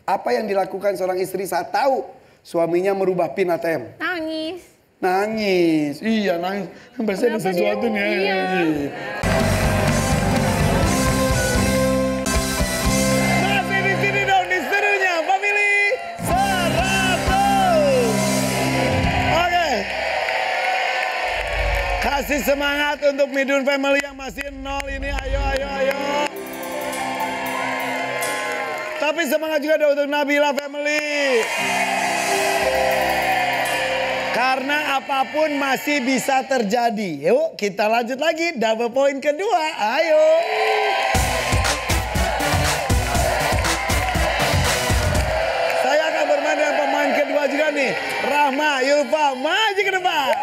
Apa yang dilakukan seorang istri saat tahu suaminya merubah PIN ATM? Nangis. Nangis. Iya, nangis. Pasti ada sesuatu nih. Iya. Masih di sini dong di studionya Family 100. Oke. Kasih semangat untuk Midun Family yang masih nol ini. Ayo. Tapi semangat juga dong untuk Nabila Family. Karena apapun masih bisa terjadi. Yuk kita lanjut lagi double point kedua. Ayo. Saya akan bermain dengan pemain kedua juga nih. Rahma, Yulfa, maju ke depan.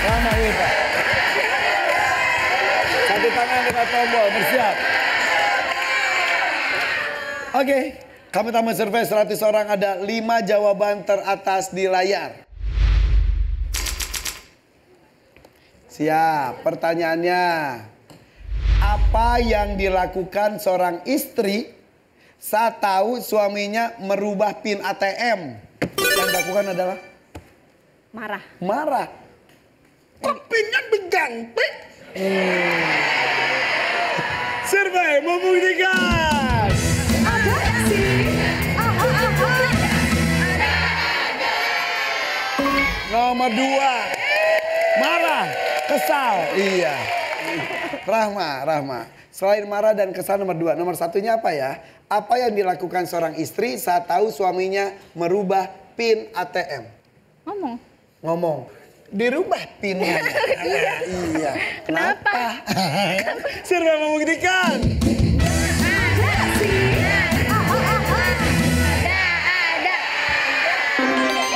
Rahma, Yulfa. Satu tangan dengan tombol, bersiap. Oke, kami tamu survei 100 orang, ada 5 jawaban teratas di layar. Siap, pertanyaannya. Apa yang dilakukan seorang istri saat tahu suaminya merubah PIN ATM? Yang dilakukan adalah? Marah. Marah. Kok PIN-nya berganti? Survei membuktikan. Nomor 2. Marah, kesal. Iya. Rahma. Selain marah dan kesal nomor 2. Nomor 1-nya apa ya? Apa yang dilakukan seorang istri saat tahu suaminya merubah PIN ATM? Ngomong. Dirubah PIN-nya. Iya. Kenapa? Survei membuktikan.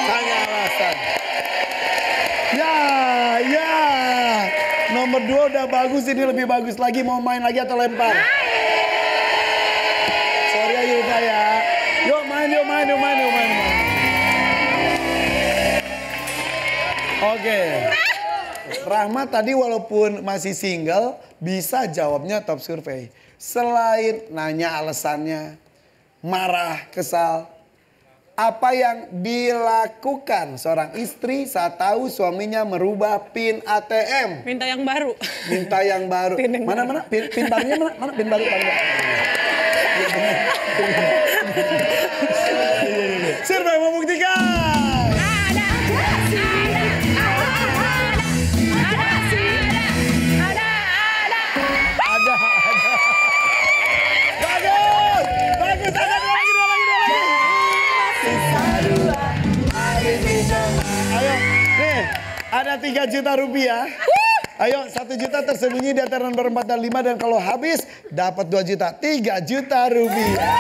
Tanya alasan. Ya. Nomor 2 udah bagus, ini lebih bagus lagi. Mau main lagi atau lempar? Sorry ya Yulfa ya. Yuk main. Oke. Rahma tadi walaupun masih single, bisa jawabnya top survei. Selain nanya alasannya, marah, kesal. Apa yang dilakukan seorang istri saat tahu suaminya merubah PIN ATM? Minta yang baru. Mana? PIN barunya mana? Mana PIN baru? Iya benar. Survei membuktikan. Ada 3 juta rupiah. Ayo 1 juta tersembunyi di antara nomor 4 dan 5. Dan kalau habis dapat 2 juta. 3 juta rupiah.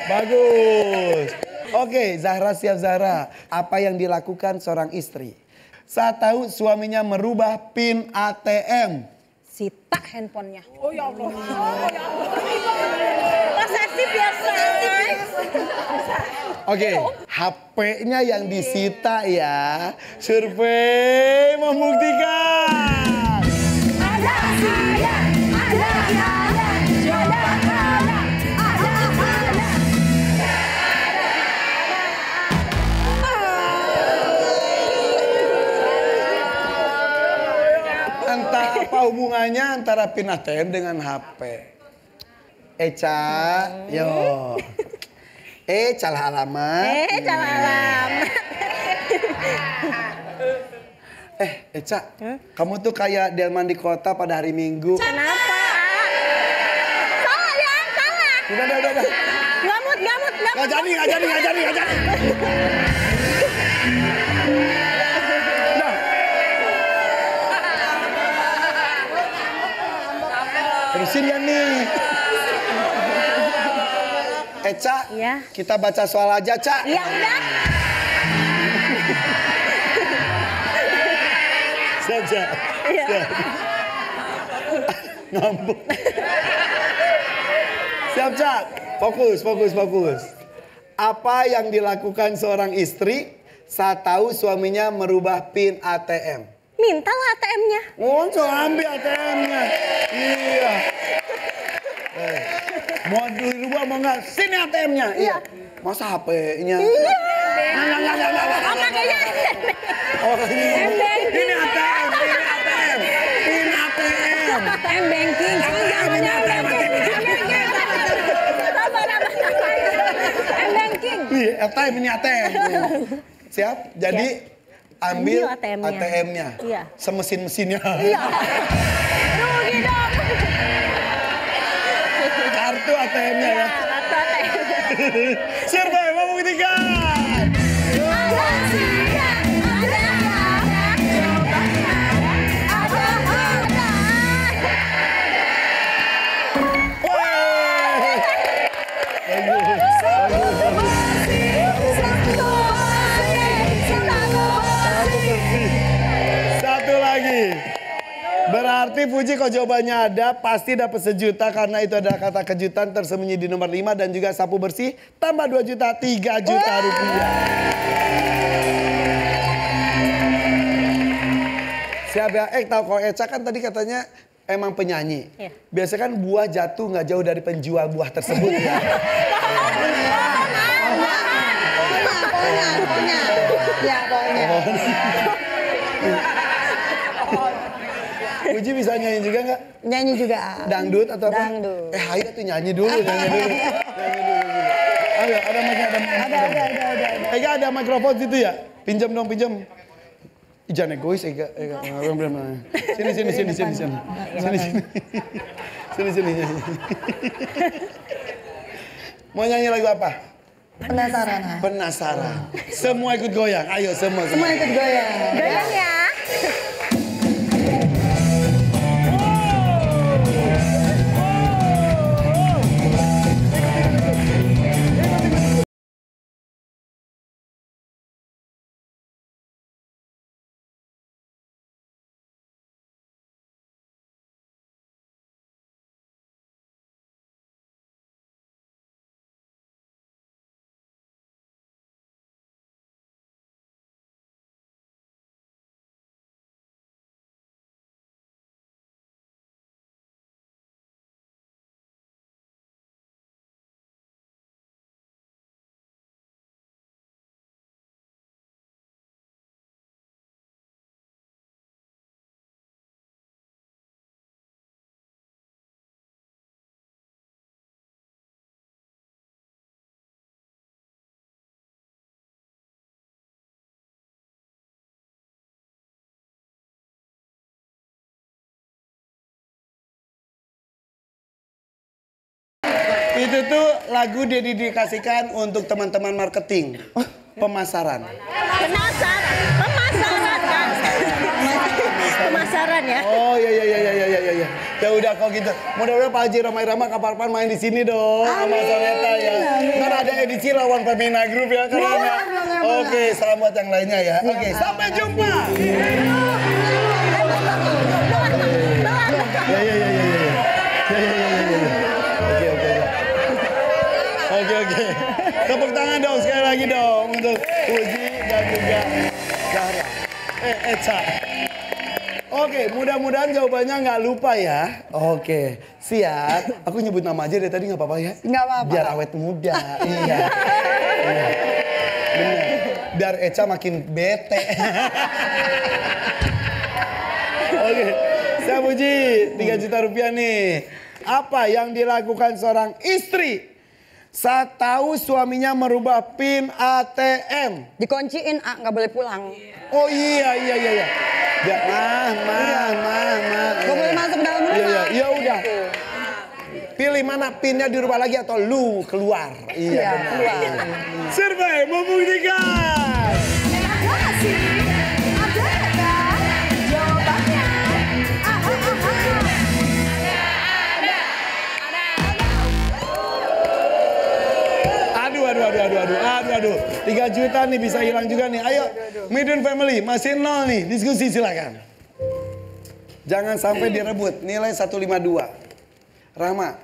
Bagus. Oke, Zahra siap Zahra. Apa yang dilakukan seorang istri saat tahu suaminya merubah PIN ATM? Sita handphonenya. Oh ya Allah. Posesif biasa. Oke, HP-nya yang disita ya. Survei membuktikan. Entah apa hubungannya antara PIN ATM dengan HP. Eca, yo. Salah alamat. Eca, kamu tuh kayak delman di kota pada hari Minggu. Kenapa? Salah ya, salah. Udah. Gamut. Gak jadi. Terusin ya nih. Ca, iya. Kita baca soal aja, Ca. Iya, udah. Saja. Iya. Ngambek. Siap, Ca. Fokus. Apa yang dilakukan seorang istri saat tahu suaminya merubah PIN ATM? Mintalah ATM-nya. Oh, so ambil ATM-nya. Iya. Mau dirubah mau nggak? Sini ATM-nya. Iya. Masa HP-nya? Iya. Nggak. Makanya. Oh, ini ATM. Ini ATM. M-banking. M-banking. Iya, ATM ini ATM. Siap? Jadi ambil ATM-nya. ATM-nya. Iya. Semesin-mesinnya. Iya. Rugi dong. Kartu ATM-nya ya. Kartu ATM. Survei membuktikan. Satu lagi. Berarti Puji kalau jawabannya ada pasti dapat 1 juta karena itu adalah kata kejutan tersembunyi di nomor 5 dan juga sapu bersih tambah 2 juta 3 juta rupiah. Siap ya? Tahu kalau Eca kan tadi katanya emang penyanyi. Iya. Biasanya kan buah jatuh nggak jauh dari penjual buah tersebut ya. Pokoknya. Ya, pokoknya. Puji bisa nyanyi juga nggak? Nyanyi juga. Dangdut atau apa? Dangdut. Ayo tuh nyanyi dulu. Ayo, ada mikrofon. Ega ada mikrofon situ ya? Pinjam dong, pinjam. Jangan egois, Ega. Sini. Sini. Mau nyanyi lagu apa? Penasaran. Semua ikut goyang. Ayo semua. Semua ikut goyang. Goyang ya. Itu tuh lagu dedikasikan untuk teman-teman marketing. Pemasaran. Pemasaran ya. Oh iya. Ya udah kalau gitu. Mudah-mudahan Pak Haji Ramai Rama kapan-kapan main di sini dong sama Soneta ya. Ntar ada edisi lawan Femina Group ya karena. Oke, salam buat yang lainnya ya. Oke, sampai jumpa. Oke. Tepuk tangan dong sekali lagi dong untuk Puji dan juga Zahra. Eca. Oke, mudah-mudahan jawabannya nggak lupa ya. Oke, siap. Aku nyebut nama aja dari tadi nggak apa-apa ya? Nggak apa-apa. Biar awet muda. Iya. Bener. Biar Eca makin bete. Oke, saya Puji 3 juta rupiah nih. Apa yang dilakukan seorang istri saat tahu suaminya merubah PIN ATM? Dikunciin, nggak boleh pulang. Oh iya. Ya, mah. Gak boleh masuk dalam rumah. Iya, udah. Pilih mana PIN-nya dirubah lagi atau lu keluar. Iya, keluar. Survei membuktikan. Aduh. 3 juta nih bisa hilang juga nih. Ayo, Midun Family masih 0 nih. Diskusi silakan. Jangan sampai direbut. Nilai 152. Rahma,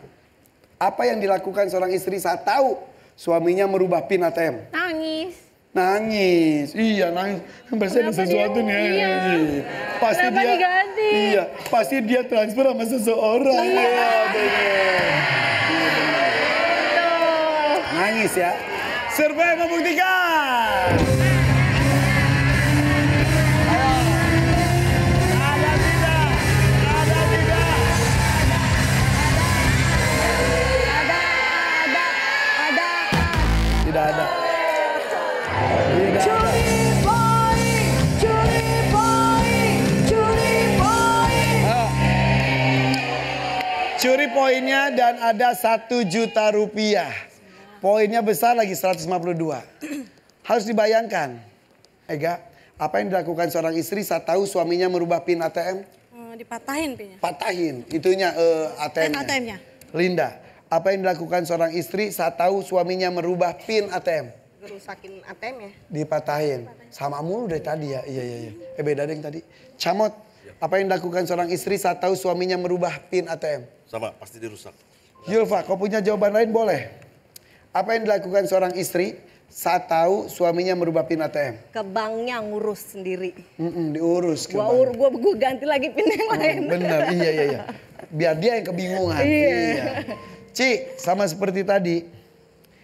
apa yang dilakukan seorang istri saat tahu suaminya merubah PIN ATM? Nangis. Nangis. Iya, nangis. Pasti ada sesuatu nih. Iya. Pasti Kenapa dia diganti? Iya, pasti dia transfer sama seseorang. Iya, bener. Nangis ya. Survei membuktikan. Ada tidak? Ada tidak? Tidak ada. Tidak ada. Curi poinnya dan ada 1 juta rupiah. Poinnya besar lagi 152. Harus dibayangkan. Ega, apa yang dilakukan seorang istri saat tahu suaminya merubah PIN ATM? Dipatahin pinnya. Patahin, itunya ATM-nya. ATM-nya. Linda, apa yang dilakukan seorang istri saat tahu suaminya merubah PIN ATM? Ngerusakin ATM ya. Dipatahin. Sama mulu dari tadi ya. Iya. Beda deh yang tadi. Camot, apa yang dilakukan seorang istri saat tahu suaminya merubah PIN ATM? Sama, pasti dirusak. Yulfa, kau punya jawaban lain boleh? Apa yang dilakukan seorang istri saat tahu suaminya merubah PIN ATM? Ke banknya ngurus sendiri. Diurus ke bank. Gua ganti lagi PIN yang lain. Bener, iya. Biar dia yang kebingungan. Iya. Ci, sama seperti tadi.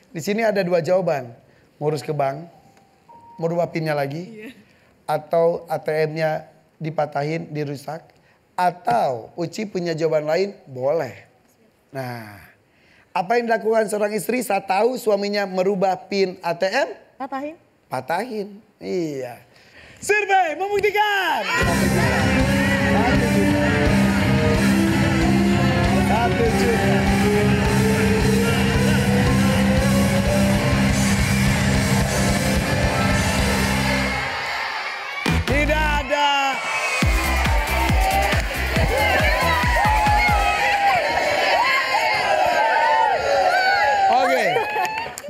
Di sini ada 2 jawaban. Ngurus ke bank, merubah PIN-nya lagi. Atau ATM-nya dipatahin, dirusak. Atau Uci punya jawaban lain, boleh. Nah, apa yang dilakukan seorang istri saat tahu suaminya merubah PIN ATM? Patahin. Patahin, iya. Survei membuktikan. 1 juta. Tidak ada. Oke.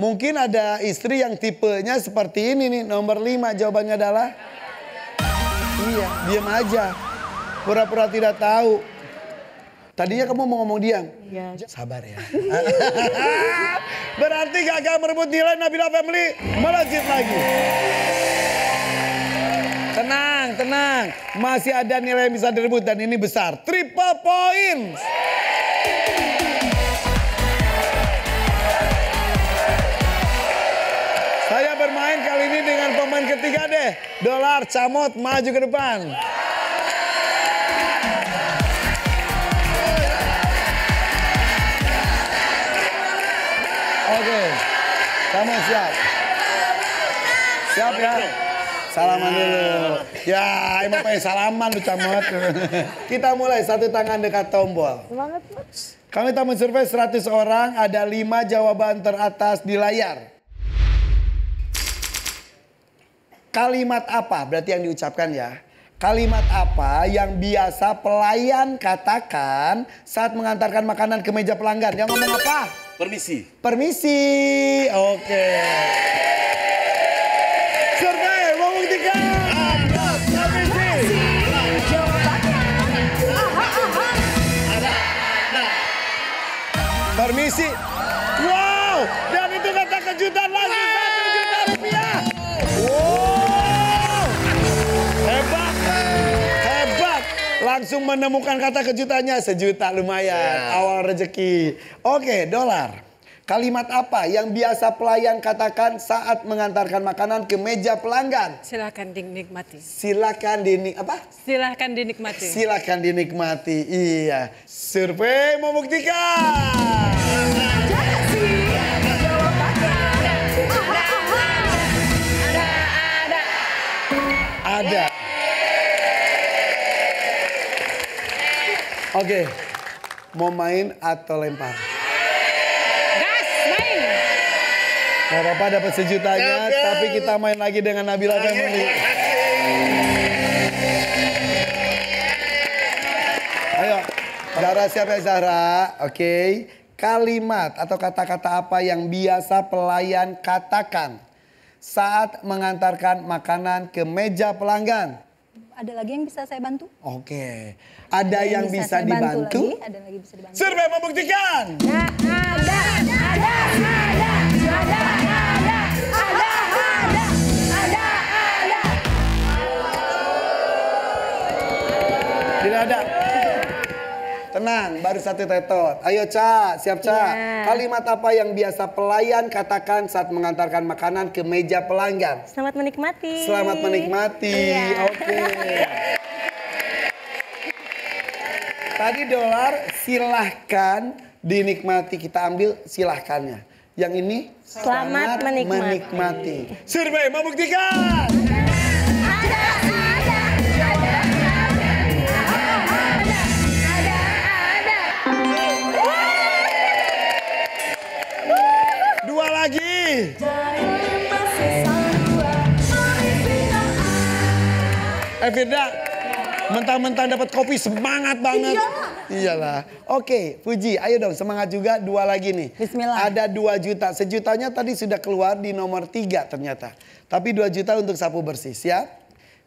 Mungkin ada istri yang tipenya seperti ini nih. Nomor 5 jawabannya adalah? Iya, diam aja. Pura-pura tidak tahu. Tadinya kamu mau ngomong diam? Iya. Sabar ya. Berarti gagal merebut nilai Nabila Family melejit lagi. Tenang. Masih ada nilai yang bisa direbut dan ini besar. Triple points. Saya bermain kali ini dengan pemain ketiga deh. Dolar, Camot, maju ke depan. Oke, kamu siap? Siap ya? Salaman dulu. Ya, emang pengen salaman lu Camot. Kita mulai, 1 tangan dekat tombol. Semangat, Kami telah mensurvei 100 orang, ada 5 jawaban teratas di layar. Kalimat apa? Berarti yang diucapkan ya. Kalimat apa yang biasa pelayan katakan saat mengantarkan makanan ke meja pelanggan? Yang ngomong apa? Permisi. Permisi. Oke. Survei membuktikan. Permisi. Permisi. Wow. Dan itu kata kejutan lagi 1 juta rupiah. Wow. Hebat. Langsung menemukan kata kejutannya 1 juta lumayan. Awal rezeki. Oke, dolar. Kalimat apa yang biasa pelayan katakan saat mengantarkan makanan ke meja pelanggan? Silakan dinikmati. Silakan dinikmati. Silakan dinikmati. Iya. Survei membuktikan. Ada. Oke. Mau main atau lempar? Gas, main. Gak apa-apa dapat 1 jutanya, tapi kita main lagi dengan Nabila Family. Ayo, Zahra siap ya Zahra? Oke. Kalimat atau kata-kata apa yang biasa pelayan katakan saat mengantarkan makanan ke meja pelanggan? Ada lagi yang bisa saya bantu? Oke. Ada yang bisa dibantu? Ada lagi bisa dibantu. Survei membuktikan. ada. Tenang, baru satu tetot. Ayo Ca, siap Ca. Kalimat apa yang biasa pelayan katakan saat mengantarkan makanan ke meja pelanggan? Selamat menikmati. Selamat menikmati. Oke. Tadi dolar silahkan dinikmati. Kita ambil silahkannya. Yang ini Selamat menikmati. Survei membuktikan. Dua lagi. Firda, mentang-mentang dapat kopi semangat banget. Iyalah. Oke, Puji, ayo dong semangat juga. Dua lagi nih. Bismillah. Ada 2 juta. Sejutanya tadi sudah keluar di nomor 3 ternyata. Tapi 2 juta untuk sapu bersih, siap?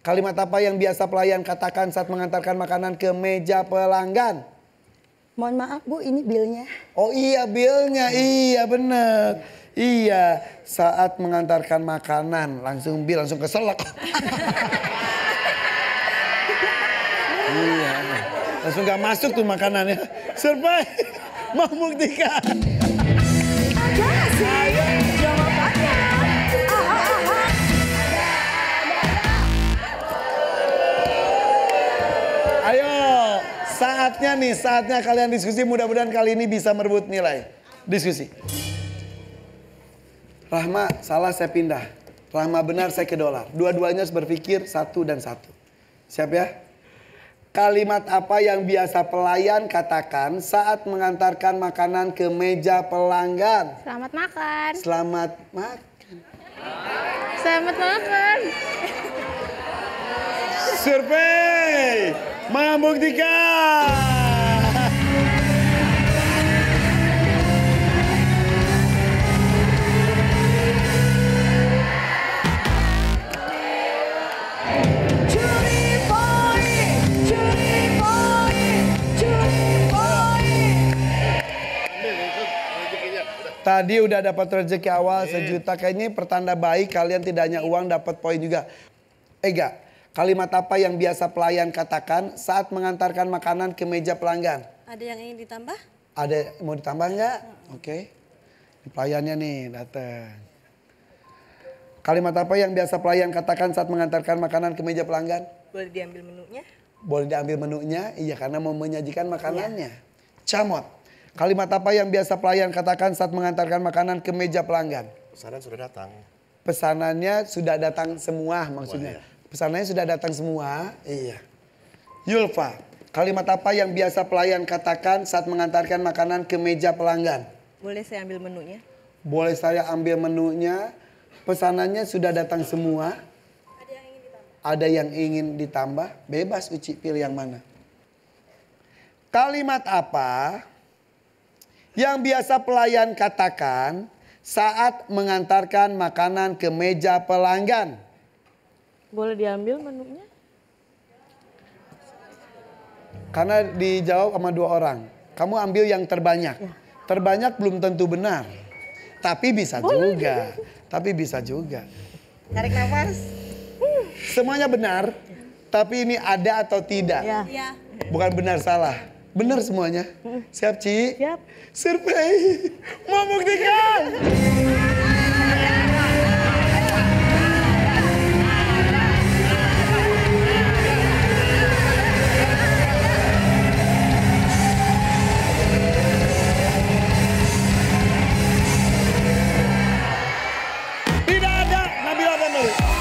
Kalimat apa yang biasa pelayan katakan saat mengantarkan makanan ke meja pelanggan? Mohon maaf Bu, ini bilnya. Oh iya, bilnya. Iya bener. Iya, saat mengantarkan makanan langsung bil, langsung keselak. Iya, langsung gak masuk tuh makanannya. Survei membuktikan. Ayo jawabannya. Ayo, saatnya kalian diskusi. Mudah-mudahan kali ini bisa merebut nilai. Diskusi. Rahma salah, saya pindah. Rahma benar, saya ke dolar. Dua-duanya harus berpikir 1 dan 1. Siap ya? Kalimat apa yang biasa pelayan katakan saat mengantarkan makanan ke meja pelanggan? Selamat makan. Selamat makan. Selamat makan. Survei membuktikan. Tadi udah dapat rezeki awal 1 juta. Kayaknya pertanda baik, kalian tidak hanya uang, dapat poin juga. Ega, kalimat apa yang biasa pelayan katakan saat mengantarkan makanan ke meja pelanggan? Ada yang ingin ditambah? Ada, mau ditambah nggak? Oke. Pelayannya nih datang. Kalimat apa yang biasa pelayan katakan saat mengantarkan makanan ke meja pelanggan? Boleh diambil menunya? Boleh diambil menunya, iya karena mau menyajikan makanannya. Camot. Kalimat apa yang biasa pelayan katakan saat mengantarkan makanan ke meja pelanggan? Pesanan sudah datang. Pesanannya sudah datang semua maksudnya. Pesanannya sudah datang semua, iya. Yulfa, kalimat apa yang biasa pelayan katakan saat mengantarkan makanan ke meja pelanggan? Boleh saya ambil menunya? Boleh saya ambil menunya. Pesanannya sudah datang semua. Ada yang ingin ditambah? Bebas Uci, pilih yang mana. Kalimat apa yang biasa pelayan katakan saat mengantarkan makanan ke meja pelanggan? Boleh diambil menunya? Karena dijawab sama 2 orang. Kamu ambil yang terbanyak. Terbanyak belum tentu benar. Tapi bisa juga. Tapi bisa juga. Tarik nafas. Semuanya benar. Tapi ini ada atau tidak? Iya. Bukan benar salah. Benar semuanya. Siap Ci? Siap. Survei membuktikan. Tidak ada Nabila Family. 500.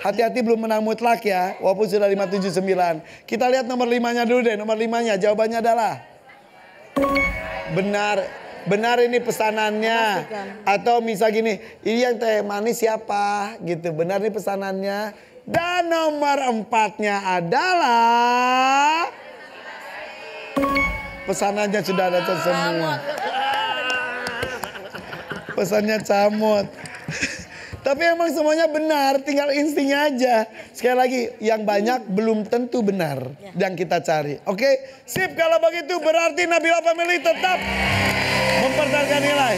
Hati-hati belum menang mutlak ya, walaupun sudah 579. Kita lihat nomor 5-nya dulu deh. Nomor 5-nya jawabannya adalah benar. Benar ini pesanannya. Atau misal gini, ini yang teh manis siapa? Gitu, benar ini pesanannya. Dan nomor 4-nya adalah pesanannya sudah datang semua. Pesannya camut. Tapi emang semuanya benar, tinggal instingnya aja. Sekali lagi, yang banyak belum tentu benar yang kita cari. Oke, sip kalau begitu berarti Nabila Family tetap mempertahankan nilai.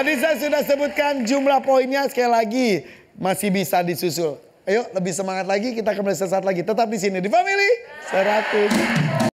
Tadi saya sudah sebutkan jumlah poinnya, sekali lagi masih bisa disusul. Ayo lebih semangat lagi, kita kembali sesaat lagi. Tetap di sini di Family 100.